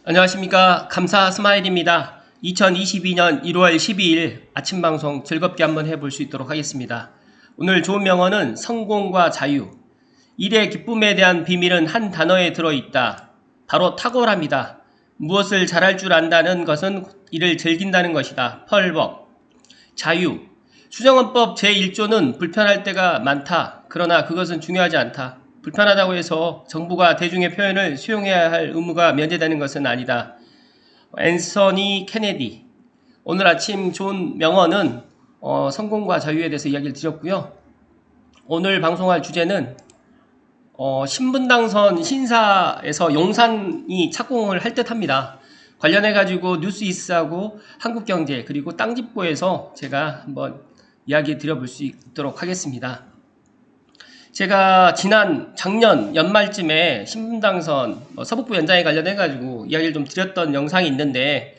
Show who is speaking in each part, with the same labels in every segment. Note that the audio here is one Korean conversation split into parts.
Speaker 1: 안녕하십니까. 감사 스마일입니다. 2022년 1월 12일 아침 방송 즐겁게 한번 해볼 수 있도록 하겠습니다. 오늘 좋은 명언은 성공과 자유. 일의 기쁨에 대한 비밀은 한 단어에 들어있다. 바로 탁월함이다. 무엇을 잘할 줄 안다는 것은 이를 즐긴다는 것이다. 펄벅. 자유. 수정헌법 제1조는 불편할 때가 많다. 그러나 그것은 중요하지 않다. 불편하다고 해서 정부가 대중의 표현을 수용해야 할 의무가 면제되는 것은 아니다. 앤서니 케네디. 오늘 아침 좋은 명언은 성공과 자유에 대해서 이야기를 드렸고요. 오늘 방송할 주제는 신분당선 신사에서 용산이 착공을 할 듯합니다. 관련해가지고 뉴스이스하고 한국경제 그리고 땅집보에서 제가 한번 이야기 드려볼 수 있도록 하겠습니다. 제가 작년 연말쯤에 신분당선 서북부 연장에 관련해가지고 이야기를 좀 드렸던 영상이 있는데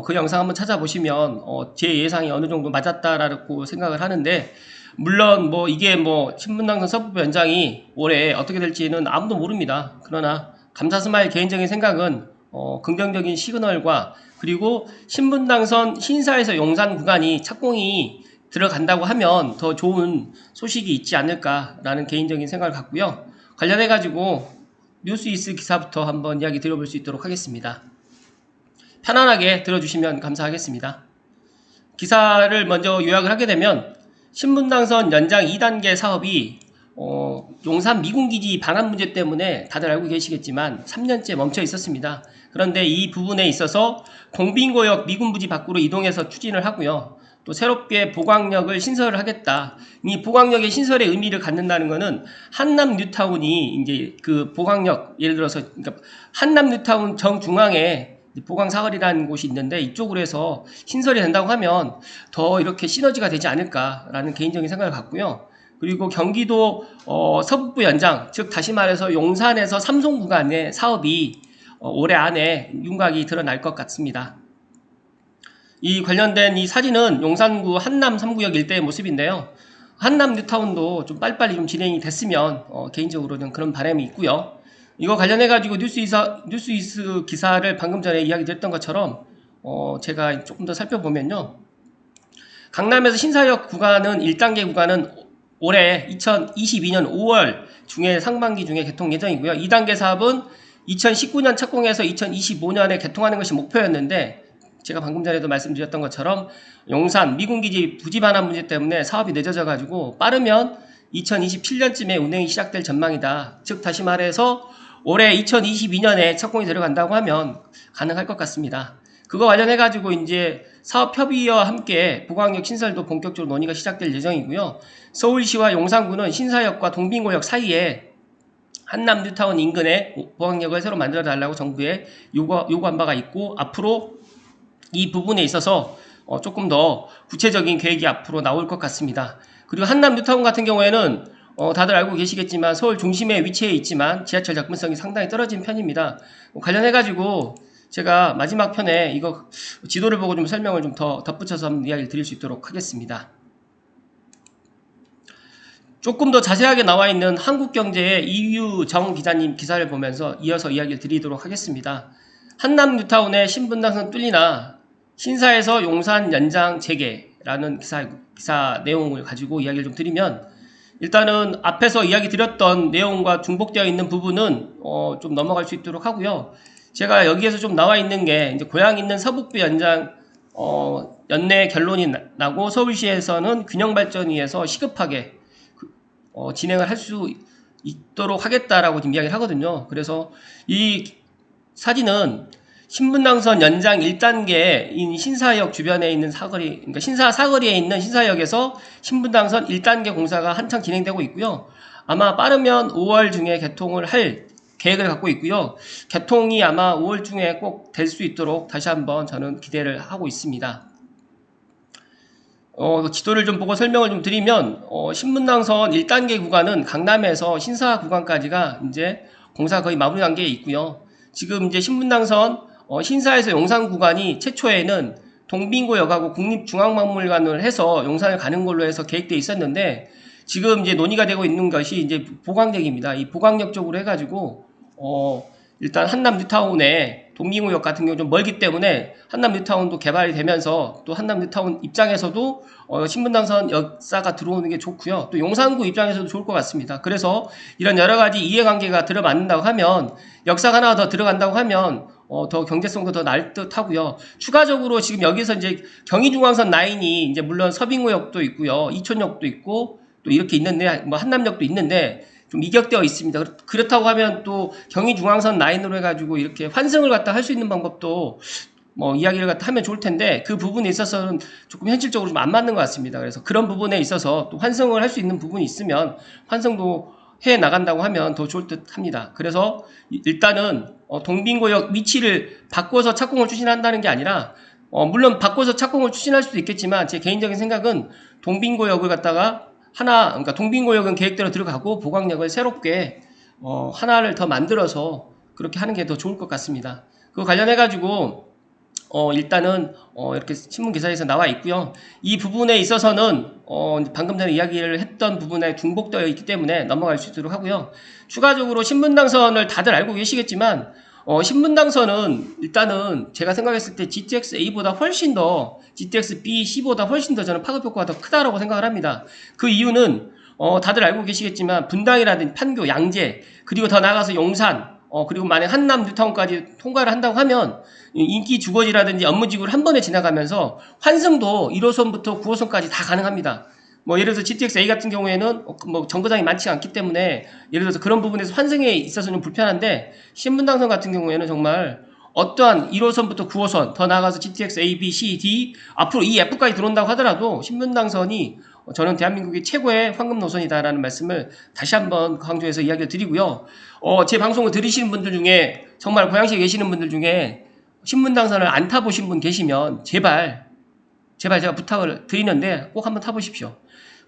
Speaker 1: 그 영상 한번 찾아보시면 제 예상이 어느 정도 맞았다라고 생각을 하는데, 물론 이게 신분당선 서북부 연장이 올해 어떻게 될지는 아무도 모릅니다. 그러나 감사스마일 개인적인 생각은 긍정적인 시그널과 그리고 신분당선 신사에서 용산 구간이 착공이 들어간다고 하면 더 좋은 소식이 있지 않을까라는 개인적인 생각을 갖고요. 관련해가지고 뉴스이스 기사부터 한번 이야기 드려볼 수 있도록 하겠습니다. 편안하게 들어주시면 감사하겠습니다. 기사를 먼저 요약을 하게 되면 신분당선 연장 2단계 사업이 용산 미군기지 반환 문제 때문에 다들 알고 계시겠지만 3년째 멈춰 있었습니다. 그런데 이 부분에 있어서 동빙고역 미군부지 밖으로 이동해서 추진을 하고요. 또 새롭게 보강역을 신설을 하겠다. 이 보강역의 신설의 의미를 갖는다는 것은 한남 뉴타운이 이제 그 보강역, 예를 들어서 그러니까 한남 뉴타운 정중앙에 보강사거리라는 곳이 있는데 이쪽으로 해서 신설이 된다고 하면 더 이렇게 시너지가 되지 않을까라는 개인적인 생각을 갖고요. 그리고 경기도 서북부 연장, 즉 다시 말해서 용산에서 삼송 구간의 사업이 올해 안에 윤곽이 드러날 것 같습니다. 이 관련된 이 사진은 용산구 한남 3구역 일대의 모습인데요. 한남 뉴타운도 좀 빨리빨리 좀 진행이 됐으면 개인적으로는 그런 바람이 있고요. 이거 관련해가지고 뉴스이스 기사를 방금 전에 이야기 드렸던 것처럼 제가 조금 더 살펴보면요. 강남에서 신사역 구간은 1단계 구간은 올해 2022년 5월 중에 상반기 중에 개통 예정이고요. 2단계 사업은 2019년 착공해서 2025년에 개통하는 것이 목표였는데, 제가 방금 전에도 말씀드렸던 것처럼 용산 미군기지 부지 반환 문제 때문에 사업이 늦어져 가지고 빠르면 2027년쯤에 운행이 시작될 전망이다. 즉 다시 말해서 올해 2022년에 착공이 들어간다고 하면 가능할 것 같습니다. 그거 관련해 가지고 이제 사업협의회와 함께 보강역 신설도 본격적으로 논의가 시작될 예정이고요. 서울시와 용산구는 신사역과 동빙고역 사이에 한남 뉴타운 인근에 보강역을 새로 만들어 달라고 정부에 요구한 바가 있고, 앞으로 이 부분에 있어서 조금 더 구체적인 계획이 앞으로 나올 것 같습니다. 그리고 한남 뉴타운 같은 경우에는 다들 알고 계시겠지만 서울 중심에 위치해 있지만 지하철 접근성이 상당히 떨어진 편입니다. 관련해가지고 제가 마지막 편에 이거 지도를 보고 좀 설명을 좀 더 덧붙여서 한번 이야기를 드릴 수 있도록 하겠습니다. 조금 더 자세하게 나와 있는 한국경제의 이유정 기자님 기사를 보면서 이어서 이야기를 드리도록 하겠습니다. 한남 뉴타운의 신분당선 뚫리나 신사에서 용산 연장 재개라는 기사 내용을 가지고 이야기를 좀 드리면, 일단은 앞에서 이야기 드렸던 내용과 중복되어 있는 부분은 좀 넘어갈 수 있도록 하고요. 제가 여기에서 좀 나와 있는 게 이제 고향 있는 서북부 연장 연내 결론이 나고 서울시에서는 균형발전위에서 시급하게 진행을 할 수 있도록 하겠다라고 지금 이야기를 하거든요. 그래서 이 사진은 신분당선 연장 1단계인 신사역 주변에 있는 사거리, 그러니까 신사 사거리에 있는 신사역에서 신분당선 1단계 공사가 한창 진행되고 있고요. 아마 빠르면 5월 중에 개통을 할 계획을 갖고 있고요. 개통이 아마 5월 중에 꼭 될 수 있도록 다시 한번 저는 기대를 하고 있습니다. 지도를 좀 보고 설명을 좀 드리면, 신분당선 1단계 구간은 강남에서 신사 구간까지가 이제 공사 거의 마무리 단계에 있고요. 지금 이제 신분당선 신사에서 용산 구간이 최초에는 동빙고역하고 국립중앙박물관을 해서 용산을 가는 걸로 해서 계획되어 있었는데, 지금 이제 논의가 되고 있는 것이 이제 보강역입니다. 이 보강역 쪽으로 해가지고 일단 한남 뉴타운에 동빙구역 같은 경우 좀 멀기 때문에 한남 뉴타운도 개발이 되면서 또 한남 뉴타운 입장에서도 신분당선 역사가 들어오는 게 좋고요. 또 용산구 입장에서도 좋을 것 같습니다. 그래서 이런 여러 가지 이해관계가 들어맞는다고 하면 역사가 하나 더 들어간다고 하면 더 경제성도 더 날 듯 하고요. 추가적으로 지금 여기서 이제 경의중앙선 라인이 이제 물론 서빙구역도 있고요. 이촌역도 있고 또 이렇게 있는데 뭐 한남역도 있는데 좀 이격되어 있습니다. 그렇다고 하면 또 경의중앙선 라인으로 해가지고 이렇게 환승을 갖다 할 수 있는 방법도 뭐 이야기를 갖다 하면 좋을 텐데 그 부분에 있어서는 조금 현실적으로 좀 안 맞는 것 같습니다. 그래서 그런 부분에 있어서 또 환승을 할 수 있는 부분이 있으면 환승도 해 나간다고 하면 더 좋을 듯 합니다. 그래서 일단은 동빙구역 위치를 바꿔서 착공을 추진한다는 게 아니라 물론 바꿔서 착공을 추진할 수도 있겠지만 제 개인적인 생각은 동빙구역을 갖다가 그러니까 동빙구역은 계획대로 들어가고 보강역을 새롭게 하나를 더 만들어서 그렇게 하는 게 더 좋을 것 같습니다. 그거 관련해가지고 일단은 이렇게 신문 기사에서 나와 있고요. 이 부분에 있어서는 방금 전에 이야기를 했던 부분에 중복되어 있기 때문에 넘어갈 수 있도록 하고요. 추가적으로 신분당선을 다들 알고 계시겠지만 신분당선은 일단은 제가 생각했을 때 GTX-A보다 훨씬 더 GTX-B, C보다 훨씬 더 저는 파급 효과가 더 크다라고 생각을 합니다. 그 이유는 다들 알고 계시겠지만 분당이라든지 판교, 양재 그리고 더 나아가서 용산 그리고 만약 한남 뉴타운까지 통과를 한다고 하면 인기 주거지라든지 업무지구를 한 번에 지나가면서 환승도 1호선부터 9호선까지 다 가능합니다. 뭐 예를 들어서 GTX-A 같은 경우에는 뭐 정거장이 많지 않기 때문에 예를 들어서 그런 부분에서 환승에 있어서는 불편한데 신분당선 같은 경우에는 정말 어떠한 1호선부터 9호선 더 나아가서 GTX-A, B, C, D 앞으로 이 F까지 들어온다고 하더라도 신분당선이 저는 대한민국의 최고의 황금 노선이다라는 말씀을 다시 한번 강조해서 이야기를 드리고요. 제 방송을 들으시는 분들 중에 정말 고양시에 계시는 분들 중에 신분당선을 안 타보신 분 계시면 제발 제가 부탁을 드리는데 꼭 한번 타보십시오.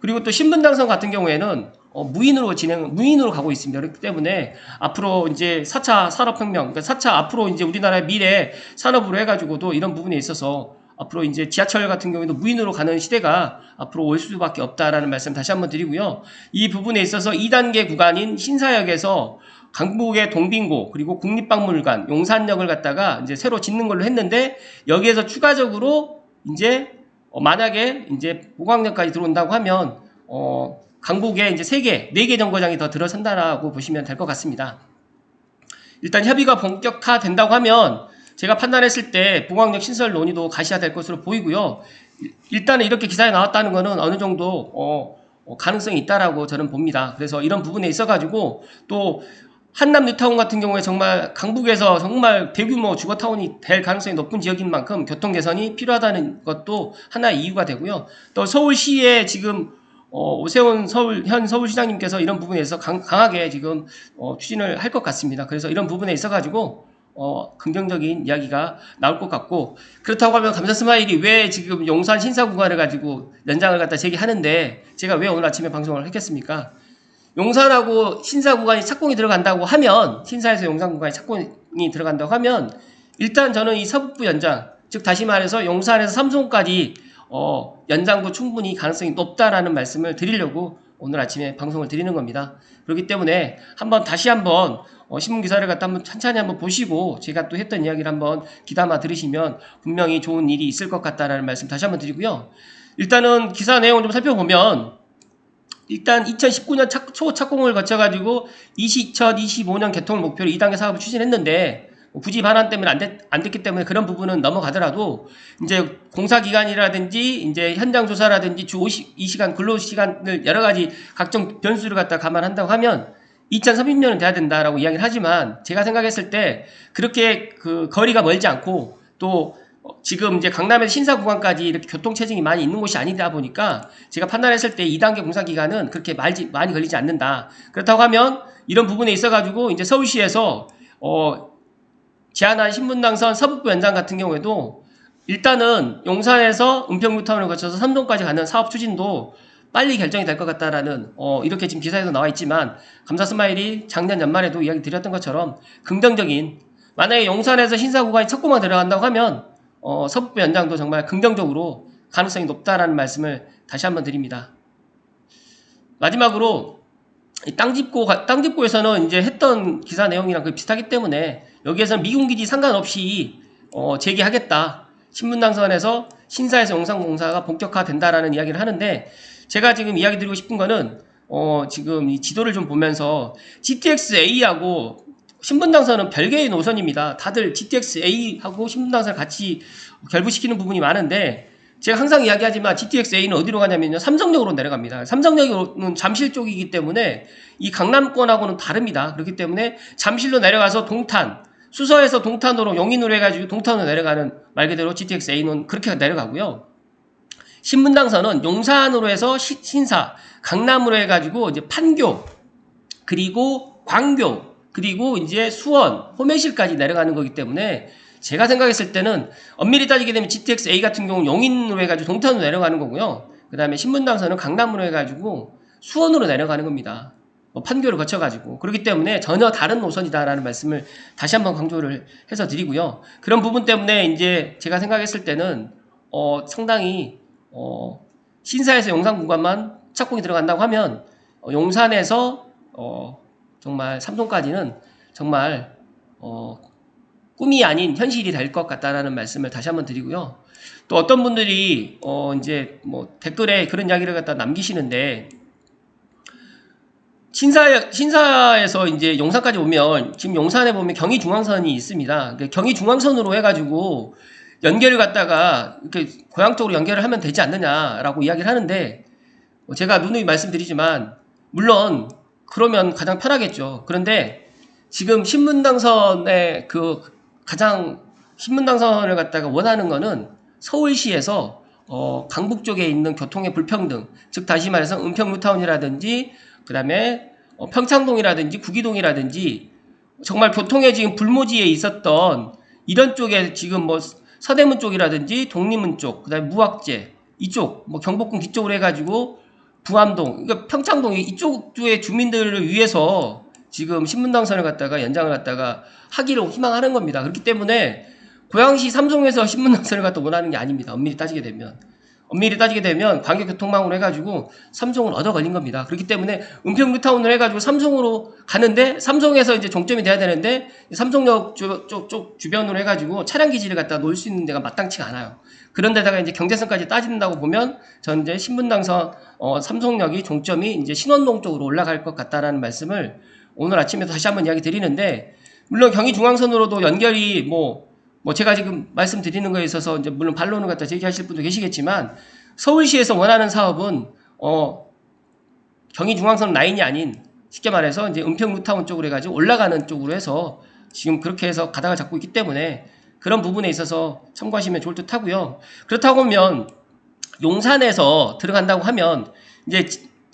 Speaker 1: 그리고 또 신분당선 같은 경우에는 무인으로 가고 있습니다. 그렇기 때문에 앞으로 이제 4차 산업혁명, 그러니까 4차 앞으로 이제 우리나라의 미래 산업으로 해가지고도 이런 부분에 있어서 앞으로 이제 지하철 같은 경우에도 무인으로 가는 시대가 앞으로 올 수밖에 없다라는 말씀 다시 한번 드리고요. 이 부분에 있어서 2단계 구간인 신사역에서 강북의 동빙고 그리고 국립박물관, 용산역을 갖다가 이제 새로 짓는 걸로 했는데 여기에서 추가적으로 이제 만약에 이제 보강역까지 들어온다고 하면 강북에 이제 4개 정거장이 더 들어선다라고 보시면 될 것 같습니다. 일단 협의가 본격화된다고 하면 제가 판단했을 때 보강역 신설 논의도 가시화될 것으로 보이고요. 일단은 이렇게 기사에 나왔다는 거는 어느 정도 가능성이 있다라고 저는 봅니다. 그래서 이런 부분에 있어가지고 또 한남 뉴타운 같은 경우에 정말 강북에서 정말 대규모 주거타운이 될 가능성이 높은 지역인 만큼 교통 개선이 필요하다는 것도 하나의 이유가 되고요. 또 서울시에 지금 오세훈 현 서울시장님께서 이런 부분에서 강하게 지금 추진을 할 것 같습니다. 그래서 이런 부분에 있어가지고 긍정적인 이야기가 나올 것 같고 그렇다고 하면 감사스마일이 왜 지금 용산 신사 구간을 가지고 연장을 갖다 제기하는데 제가 왜 오늘 아침에 방송을 했겠습니까? 용산하고 신사 구간이 착공이 들어간다고 하면 신사에서 용산 구간이 착공이 들어간다고 하면 일단 저는 이 서북부 연장 즉 다시 말해서 용산에서 삼성까지 연장도 충분히 가능성이 높다라는 말씀을 드리려고 오늘 아침에 방송을 드리는 겁니다. 그렇기 때문에 다시 한번 신문 기사를 갖다 한번 천천히 한번 보시고 제가 또 했던 이야기를 한번 귀담아 들으시면 분명히 좋은 일이 있을 것 같다라는 말씀 다시 한번 드리고요. 일단은 기사 내용을 좀 살펴보면 일단 2019년 초 착공을 거쳐가지고 2025년 개통을 목표로 2단계 사업을 추진했는데 부지 반환 때문에 안 됐기 때문에 그런 부분은 넘어가더라도 이제 공사 기간이라든지 이제 현장 조사라든지 주 52시간 근로 시간을 여러 가지 각종 변수를 갖다 감안한다고 하면 2030년은 돼야 된다라고 이야기를 하지만 제가 생각했을 때 그렇게 그 거리가 멀지 않고 또 지금 이제 강남에서 신사 구간까지 이렇게 교통 체증이 많이 있는 곳이 아니다 보니까 제가 판단했을 때 2단계 공사 기간은 그렇게 많이 걸리지 않는다. 그렇다고 하면 이런 부분에 있어가지고 이제 서울시에서 제안한 신분당선 서북부 연장 같은 경우에도 일단은 용산에서 은평뉴타운을 거쳐서 삼동까지 가는 사업 추진도 빨리 결정이 될 것 같다라는 이렇게 지금 기사에도 나와 있지만 감사스마일이 작년 연말에도 이야기 드렸던 것처럼 긍정적인 만약에 용산에서 신사 구간이 첫 구간 들어간다고 하면 서북부 연장도 정말 긍정적으로 가능성이 높다라는 말씀을 다시 한번 드립니다. 마지막으로 이 땅집고에서는 이제 했던 기사 내용이랑 거의 비슷하기 때문에 여기에서는 미군기지 상관없이 재개하겠다. 신분당선에서 신사에서 용산공사가 본격화된다라는 이야기를 하는데 제가 지금 이야기 드리고 싶은 거는 지금 이 지도를 좀 보면서 GTX-A하고 신분당선은 별개의 노선입니다. 다들 GTX-A하고 신분당선을 같이 결부시키는 부분이 많은데 제가 항상 이야기하지만 GTX-A는 어디로 가냐면요. 삼성역으로 내려갑니다. 삼성역은 잠실 쪽이기 때문에 이 강남권하고는 다릅니다. 그렇기 때문에 잠실로 내려가서 동탄, 수서에서 동탄으로 용인으로 해가지고 동탄으로 내려가는 말 그대로 GTX-A는 그렇게 내려가고요. 신분당선은 용산으로 해서 신사, 강남으로 해가지고 이제 판교, 그리고 광교, 그리고 이제 수원, 호매실까지 내려가는 거기 때문에 제가 생각했을 때는 엄밀히 따지게 되면 GTX-A 같은 경우는 용인으로 해가지고 동탄으로 내려가는 거고요. 그 다음에 신분당선은 강남으로 해가지고 수원으로 내려가는 겁니다. 판교를 거쳐가지고. 그렇기 때문에 전혀 다른 노선이다라는 말씀을 다시 한번 강조를 해서 드리고요. 그런 부분 때문에 이제 제가 생각했을 때는 상당히 신사에서 용산 구간만 착공이 들어간다고 하면 용산에서 정말 삼성까지는 정말 꿈이 아닌 현실이 될 것 같다라는 말씀을 다시 한번 드리고요. 또 어떤 분들이 이제 뭐 댓글에 그런 이야기를 갖다 남기시는데 신사에서 이제 용산까지 오면 지금 용산에 보면 경의중앙선이 있습니다. 경의중앙선으로 해가지고 연결을 갖다가 이렇게 고향 쪽으로 연결을 하면 되지 않느냐라고 이야기를 하는데 제가 누누이 말씀드리지만 물론 그러면 가장 편하겠죠. 그런데 지금 신분당선의 신분당선을 갖다가 원하는 거는 서울시에서 강북 쪽에 있는 교통의 불평등, 즉 다시 말해서 은평 뉴타운이라든지 그 다음에 평창동이라든지 구기동이라든지 정말 교통에 지금 불모지에 있었던 이런 쪽에 지금 뭐 서대문 쪽이라든지 독립문 쪽, 그 다음에 무학재 이쪽, 뭐 경복궁 뒤쪽으로 해가지고 부암동, 그러니까 평창동 이쪽의 주민들을 위해서 지금 신분당선을 갖다가 연장을 갖다가 하기를 희망하는 겁니다. 그렇기 때문에 고양시 삼성에서 신분당선을 갖다 원하는 게 아닙니다. 엄밀히 따지게 되면 광역교통망으로 해가지고 삼성을 얻어 걸린 겁니다. 그렇기 때문에 은평 뉴타운을 해가지고 삼성으로 가는데 삼성에서 이제 종점이 돼야 되는데 삼성역 쪽 주변으로 해가지고 차량 기지를 갖다 놓을 수 있는 데가 마땅치가 않아요. 그런 데다가 이제 경제성까지 따진다고 보면 전 이제 신분당선 삼성역이 종점이 이제 신원동 쪽으로 올라갈 것 같다라는 말씀을 오늘 아침에도 다시 한번 이야기 드리는데 물론 경의중앙선으로도 연결이 뭐 제가 지금 말씀드리는 거에 있어서 이제 물론 반론을 갖다 제기하실 분도 계시겠지만 서울시에서 원하는 사업은 경의중앙선 라인이 아닌 쉽게 말해서 이제 은평 뉴타운 쪽으로 해가지고 올라가는 쪽으로 해서 지금 그렇게 해서 가닥을 잡고 있기 때문에 그런 부분에 있어서 참고하시면 좋을 듯 하고요. 그렇다고 하면 용산에서 들어간다고 하면 이제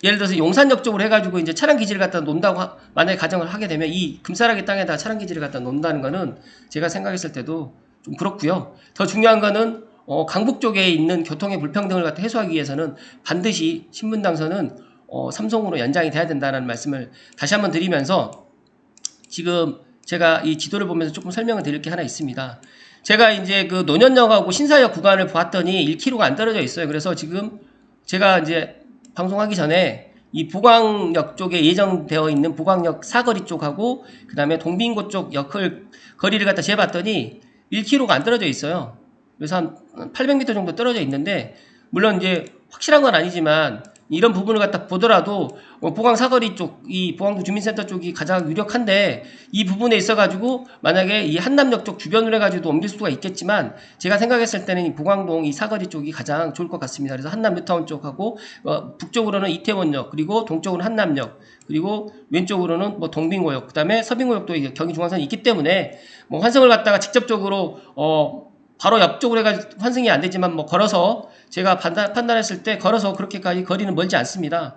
Speaker 1: 예를 들어서 용산역 쪽으로 해가지고 이제 차량 기지를 갖다 놓는다고 만약에 가정을 하게 되면 이 금싸라기 땅에다 차량 기지를 갖다 놓는다는 거는 제가 생각했을 때도 좀 그렇고요. 더 중요한 거는 강북 쪽에 있는 교통의 불평등을 갖다 해소하기 위해서는 반드시 신분당선은 삼성으로 연장이 돼야 된다는 말씀을 다시 한번 드리면서 지금 제가 이 지도를 보면서 조금 설명을 드릴 게 하나 있습니다. 제가 이제 그 노년역하고 신사역 구간을 보았더니 1km가 안 떨어져 있어요. 그래서 지금 제가 이제 방송하기 전에 이 보광역 쪽에 예정되어 있는 보광역 사거리 쪽하고 그 다음에 동빙고 쪽 거리를 갖다 재봤더니 1km가 안 떨어져 있어요. 그래서 한 800m 정도 떨어져 있는데 물론 이제 확실한 건 아니지만 이런 부분을 갖다 보더라도 보광 사거리 쪽, 이 보광구 주민센터 쪽이 가장 유력한데 이 부분에 있어가지고 만약에 이 한남역 쪽 주변으로 해가지고 옮길 수가 있겠지만 제가 생각했을 때는 이 보광동 이 사거리 쪽이 가장 좋을 것 같습니다. 그래서 한남 뉴타운 쪽하고 북쪽으로는 이태원역 그리고 동쪽으로는 한남역 그리고 왼쪽으로는 뭐 동빙고역 그 다음에 서빙고역도 경의중앙선이 있기 때문에 뭐 환승을 갖다가 직접적으로 바로 옆쪽으로 해가지고 환승이 안 되지만 뭐 걸어서 제가 판단했을 때 걸어서 그렇게까지 거리는 멀지 않습니다.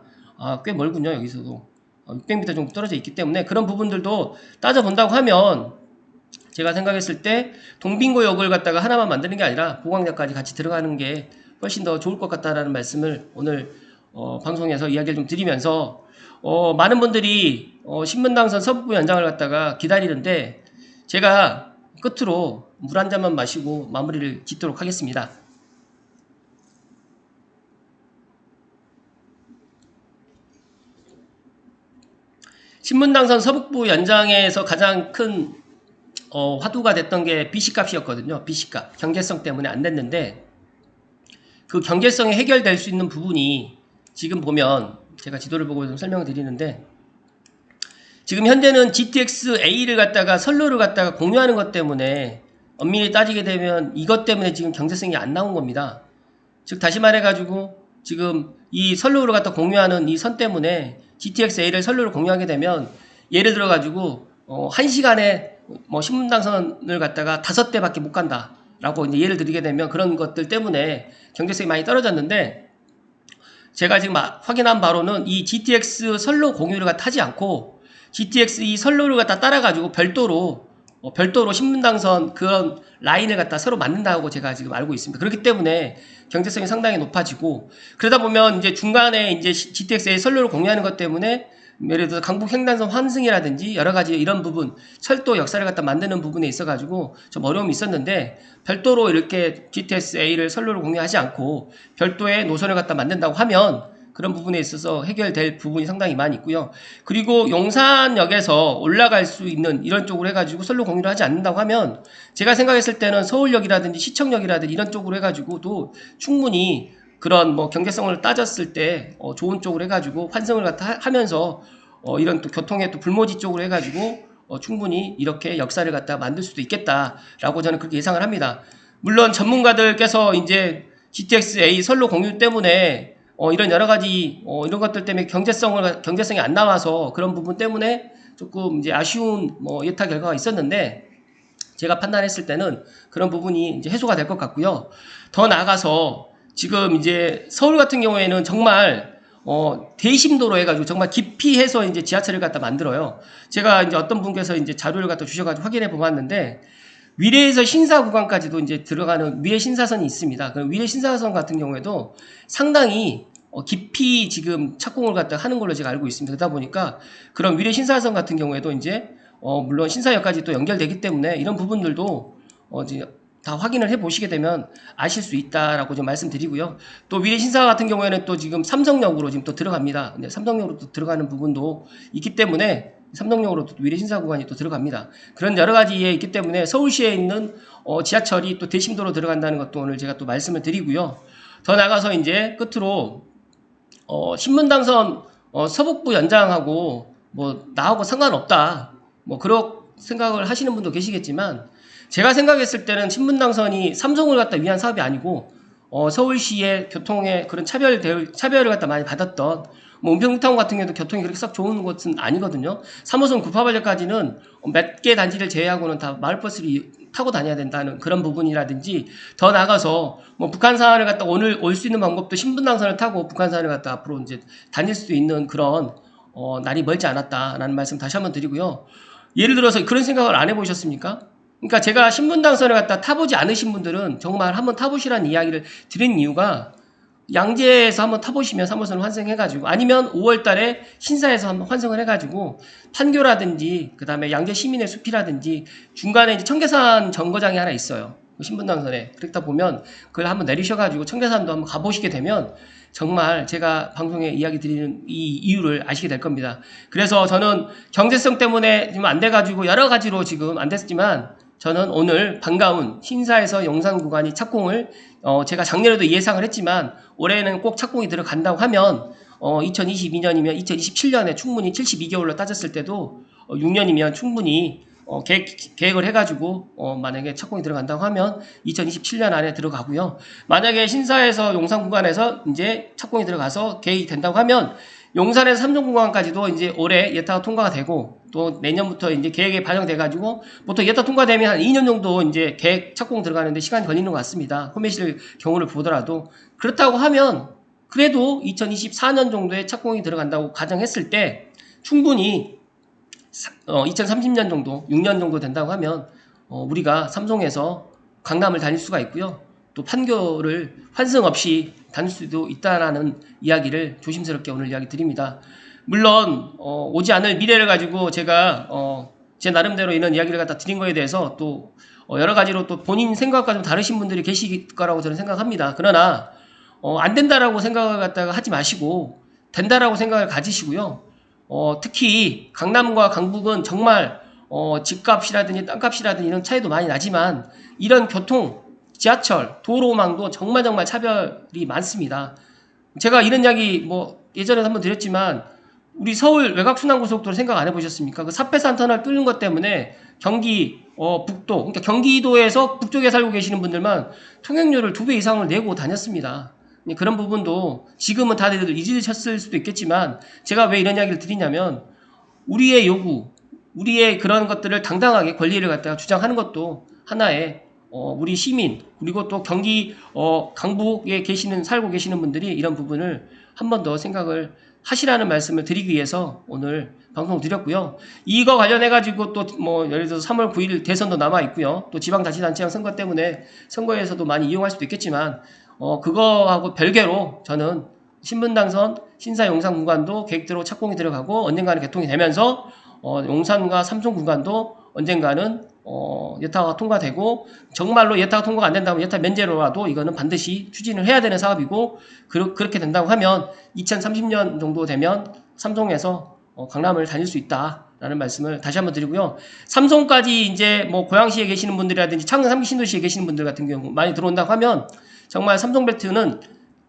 Speaker 1: 꽤 멀군요. 여기서도 600m 정도 떨어져 있기 때문에 그런 부분들도 따져본다고 하면 제가 생각했을 때 동빙고역을 갖다가 하나만 만드는 게 아니라 보광역까지 같이 들어가는 게 훨씬 더 좋을 것 같다라는 말씀을 오늘 방송에서 이야기를 좀 드리면서 많은 분들이 신분당선 서북부 연장을 갖다가 기다리는데 제가 끝으로 물 한 잔만 마시고 마무리를 짓도록 하겠습니다. 신분당선 서북부 연장에서 가장 큰 화두가 됐던 게 BC값이었거든요. BC값. 경제성 때문에 안 됐는데 그 경제성이 해결될 수 있는 부분이 지금 보면 제가 지도를 보고 좀 설명을 드리는데 지금 현재는 GTX-A를 갖다가 선로를 갖다가 공유하는 것 때문에 엄밀히 따지게 되면 이것 때문에 지금 경제성이 안 나온 겁니다. 즉 다시 말해가지고 지금 이 선로를 갖다 공유하는 이 선 때문에 GTX-A를 선로를 공유하게 되면 예를 들어가지고 1시간에 뭐 신분당선을 갖다가 5대밖에 못 간다 라고 이제 예를 들게 되면 그런 것들 때문에 경제성이 많이 떨어졌는데 제가 지금 확인한 바로는 이 GTX 선로 공유를 갖다 하지 않고 GTX 이 선로를 갖다 따라가지고 별도로 신분당선 그런 라인을 갖다 서로 만든다고 제가 지금 알고 있습니다. 그렇기 때문에 경제성이 상당히 높아지고 그러다 보면 이제 중간에 이제 GTX의 선로를 공유하는 것 때문에 예를 들어서 강북 횡단선 환승이라든지 여러 가지 이런 부분 철도 역사를 갖다 만드는 부분에 있어 가지고 좀 어려움이 있었는데 별도로 이렇게 GTX-A를 선로를 공유하지 않고 별도의 노선을 갖다 만든다고 하면 그런 부분에 있어서 해결될 부분이 상당히 많이 있고요. 그리고 용산역에서 올라갈 수 있는 이런 쪽으로 해가지고 선로 공유를 하지 않는다고 하면 제가 생각했을 때는 서울역이라든지 시청역이라든지 이런 쪽으로 해가지고도 충분히 그런 뭐 경제성을 따졌을 때 좋은 쪽으로 해가지고 환승을 갖다 하면서 이런 또 교통의 또 불모지 쪽으로 해가지고 충분히 이렇게 역사를 갖다 만들 수도 있겠다라고 저는 그렇게 예상을 합니다. 물론 전문가들께서 이제 GTX-A 선로 공유 때문에 이런 여러 가지 이런 것들 때문에 경제성이 안 나와서 그런 부분 때문에 조금 이제 아쉬운 예타 결과가 있었는데 제가 판단했을 때는 그런 부분이 이제 해소가 될 것 같고요. 더 나아가서 지금 이제 서울 같은 경우에는 정말 대심도로 해가지고 정말 깊이 해서 이제 지하철을 갖다 만들어요. 제가 이제 어떤 분께서 이제 자료를 갖다 주셔가지고 확인해 보았는데 위례에서 신사 구간까지도 이제 들어가는 위례 신사선이 있습니다. 그 위례 신사선 같은 경우에도 상당히 깊이 지금 착공을 갖다 하는 걸로 제가 알고 있습니다. 그러다 보니까 그런 위례 신사선 같은 경우에도 이제 물론 신사역까지 또 연결되기 때문에 이런 부분들도 이제 다 확인을 해 보시게 되면 아실 수 있다라고 좀 말씀드리고요. 또 위례 신사 같은 경우에는 또 지금 삼성역으로 지금 또 들어갑니다. 근데 삼성역으로 또 들어가는 부분도 있기 때문에 삼성역으로 또 위례 신사 구간이 또 들어갑니다. 그런 여러 가지에 있기 때문에 서울시에 있는 지하철이 또 대심도로 들어간다는 것도 오늘 제가 또 말씀을 드리고요. 더 나가서 이제 끝으로 신분당선 서북부 연장하고 뭐 나하고 상관없다. 뭐 그런 생각을 하시는 분도 계시겠지만 제가 생각했을 때는 신분당선이 삼성을 갖다 위한 사업이 아니고 서울시의 교통의 그런 차별을 갖다 많이 받았던 뭐 은평타운 같은 경우도 교통이 그렇게 썩 좋은 곳은 아니거든요. 3호선 구파발역까지는 몇 개 단지를 제외하고는 다 마을버스를 타고 다녀야 된다는 그런 부분이라든지 더 나가서 뭐 북한산을 갖다 오늘 올 수 있는 방법도 신분당선을 타고 북한산을 갖다 앞으로 이제 다닐 수 있는 그런 날이 멀지 않았다라는 말씀 다시 한번 드리고요. 예를 들어서 그런 생각을 안 해보셨습니까? 그러니까 제가 신분당선을 갖다 타보지 않으신 분들은 정말 한번 타보시라는 이야기를 드린 이유가 양재에서 한번 타보시면 3호선을 환승해가지고 아니면 5월달에 신사에서 한번 환승을 해가지고 판교라든지 그 다음에 양재 시민의 숲이라든지 중간에 이제 청계산 정거장이 하나 있어요. 신분당선에. 그렇다 보면 그걸 한번 내리셔가지고 청계산도 한번 가보시게 되면 정말 제가 방송에 이야기 드리는 이 이유를 아시게 될 겁니다. 그래서 저는 경제성 때문에 지금 안 돼가지고 여러 가지로 지금 안 됐지만 저는 오늘 반가운 신사에서 용산 구간이 착공을 제가 작년에도 예상을 했지만 올해는 꼭 착공이 들어간다고 하면 2022년이면 2027년에 충분히 72개월로 따졌을 때도 6년이면 충분히 계획을 해가지고 만약에 착공이 들어간다고 하면 2027년 안에 들어가고요. 만약에 신사에서 용산 구간에서 이제 착공이 들어가서 계획이 된다고 하면 용산에서 삼성 구간까지도 이제 올해 예타가 통과가 되고 또 내년부터 이제 계획에 반영돼가지고 보통 예타 통과되면 한 2년 정도 이제 계획 착공 들어가는데 시간이 걸리는 것 같습니다. 호메실 경우를 보더라도 그렇다고 하면 그래도 2024년 정도에 착공이 들어간다고 가정했을 때 충분히 2030년 정도, 6년 정도 된다고 하면 우리가 삼성에서 강남을 다닐 수가 있고요. 또 판교를 환승 없이 다닐 수도 있다라는 이야기를 조심스럽게 오늘 이야기 드립니다. 물론 오지 않을 미래를 가지고 제가 제 나름대로 이런 이야기를 갖다 드린 거에 대해서 또 여러 가지로 또 본인 생각과 좀 다르신 분들이 계실 거라고 저는 생각합니다. 그러나 안 된다라고 생각을 갖다가 하지 마시고 된다라고 생각을 가지시고요. 특히 강남과 강북은 정말 집값이라든지 땅값이라든지 이런 차이도 많이 나지만 이런 교통, 지하철, 도로망도 정말 차별이 많습니다. 제가 이런 이야기 뭐 예전에 한번 드렸지만 우리 서울 외곽순환고속도로 생각 안 해보셨습니까? 그 사패산 터널 뚫는 것 때문에 경기 북도, 그러니까 경기도에서 북쪽에 살고 계시는 분들만 통행료를 2배 이상을 내고 다녔습니다. 그런 부분도 지금은 다들 잊으셨을 수도 있겠지만 제가 왜 이런 이야기를 드리냐면 우리의 요구, 우리의 그런 것들을 당당하게 권리를 갖다가 주장하는 것도 하나의 우리 시민 그리고 또 경기 강북에 살고 계시는 분들이 이런 부분을 한 번 더 생각을 하시라는 말씀을 드리기 위해서 오늘 방송을 드렸고요. 이거 관련해 가지고 또 뭐 예를 들어서 3월 9일 대선도 남아 있고요. 또 지방자치단체장 선거 때문에 선거에서도 많이 이용할 수도 있겠지만 그거하고 별개로 저는 신분당선 신사 용산 구간도 계획대로 착공이 들어가고 언젠가는 개통이 되면서 용산과 삼성 구간도 언젠가는 예타가 통과되고 정말로 예타가 통과가 안 된다면 예타 면제로라도 이거는 반드시 추진을 해야 되는 사업이고 그렇게 된다고 하면 2030년 정도 되면 삼성에서 강남을 다닐 수 있다라는 말씀을 다시 한번 드리고요. 삼성까지 이제 뭐 고양시에 계시는 분들이라든지 창릉 3기 신도시에 계시는 분들 같은 경우 많이 들어온다고 하면 정말 삼성벨트는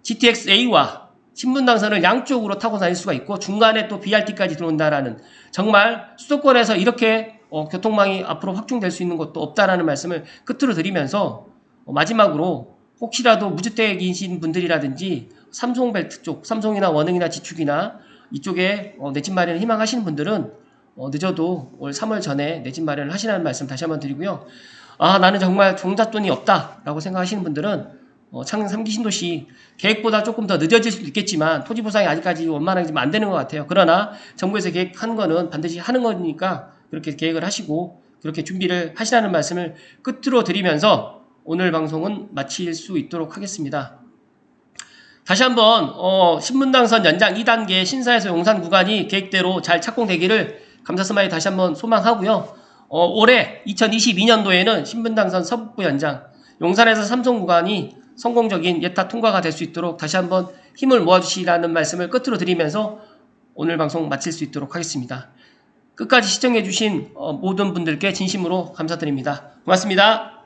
Speaker 1: GTX-A와 신분당선을 양쪽으로 타고 다닐 수가 있고 중간에 또 BRT까지 들어온다라는 정말 수도권에서 이렇게 교통망이 앞으로 확충될 수 있는 것도 없다라는 말씀을 끝으로 드리면서 마지막으로 혹시라도 무주택이신 분들이라든지 삼성벨트 쪽, 삼성이나 원흥이나 지축이나 이쪽에 내 집 마련을 희망하시는 분들은 늦어도 올 3월 전에 내 집 마련을 하시라는 말씀 다시 한번 드리고요. 나는 정말 종잣돈이 없다라고 생각하시는 분들은 창릉 3기 신도시 계획보다 조금 더 늦어질 수도 있겠지만 토지 보상이 아직까지 원만하게 안 되는 것 같아요. 그러나 정부에서 계획한 거는 반드시 하는 거니까 그렇게 계획을 하시고 그렇게 준비를 하시라는 말씀을 끝으로 드리면서 오늘 방송은 마칠 수 있도록 하겠습니다. 다시 한번 신분당선 연장 2단계 신사에서 용산 구간이 계획대로 잘 착공되기를 감사스마일 다시 한번 소망하고요. 올해 2022년도에는 신분당선 서북부 연장 용산에서 삼성 구간이 성공적인 예타 통과가 될 수 있도록 다시 한번 힘을 모아주시라는 말씀을 끝으로 드리면서 오늘 방송 마칠 수 있도록 하겠습니다. 끝까지 시청해주신 모든 분들께 진심으로 감사드립니다. 고맙습니다.